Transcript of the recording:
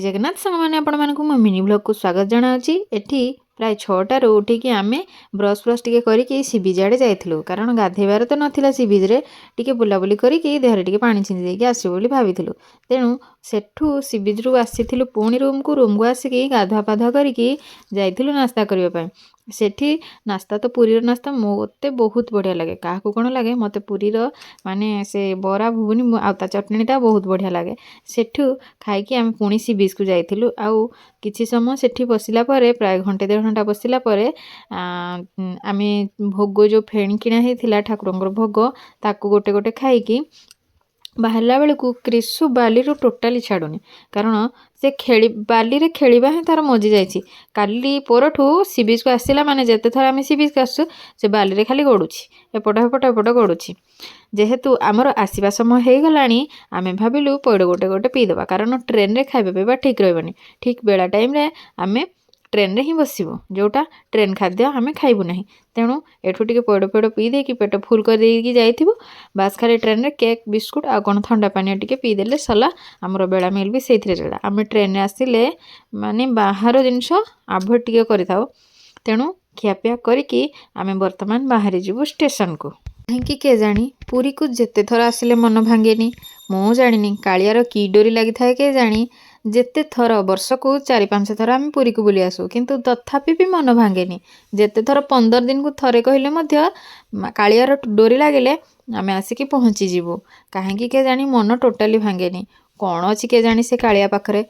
जगन्नाथ सांग मैंने आपण मानक मो मिनी ब्लॉग को स्वागत जनावि एठी प्राय 6टार उठिकी आम ब्रश ब्रश टी करके सी बीच आड़े जाइलु कारण गाधेबार तो नाला सी बीच रे टी बुलाबुली करके देहरे टी पानी छींची देकी आसो बोली भाविलु तेणु सेठू सी बीच रू आसीलु पुणी रूम को आसिकी गाधुआ पाधुआ करके जाइलु नास्ता करने सेठी नास्ता तो पुरीर नास्ता मते बहुत बढ़िया लगे क्या कौन लगे मत पुरीर माने से बरा घुगुनी आउ चटनीटा बहुत बढ़िया लगे सेठू खाई आम पुणी सी बीच को जाइलु आउ किछि समय सेठी बसिला परे प्राय घंटे 1.5 घंटा बसिला परे आम भोग जो फेणी किणा होता ठाकुर भोग ताकू गोटे गोटे खाई बाहरला बेलू क्रिशु बाली रू टोटाली छाड़ुनी कारण से खेली बाली रे खेलिबा ही तार मजी जाइछि काली पोरठू सी बीच को आसिला माने जेते थर आम सी बीच को आसु से बाली रे खाली गड़ुछि एपट एपट गड़ुछि जेहेतु आमर आसवा समय हो गलानी आमे भाविलु पइड गोटे गोटे पीदेबा कारण ट्रेन रे खाइबा पीबा ठीक रहबनी ठीक बेला टाइम रे आमे ट्रेन रे ही बसबू जोटा ट्रेन खाद्य आमे खाइबू नहीं तेणु एठू टिके पइड पइड पी देकी पेट फुल कर देकी जाइथिबु बास खाली ट्रेन रे केक बिस्कुट आ कोन ठंडा पानी टिके पी देले सला हमर बेला मिल भी सेथिरे चला आमे ट्रेन रे आसिले माने बाहर जिंस अवॉइड टिके करिथाओ तेणु खियापिया करिकी आमे वर्तमान बाहरी जीवु स्टेशन को कहीं के जानी पुरी को जेते थर आसिले मन भांगेनी मु जानी कालियार की डोरी लगी थाए के जानी जेते थर वर्ष को 4-5 थर आम पुरी को बुली आसू किंतु तथापि भी मन भांगेनी जेते थर 15 दिन को थरे कहले मध्य कालियार डोरी लगिले आम आसिकी पहुँची जीवु कहीं के जानी मन टोटाली भांगेनी कौन अच्छी के जानी से कालिया पाखरे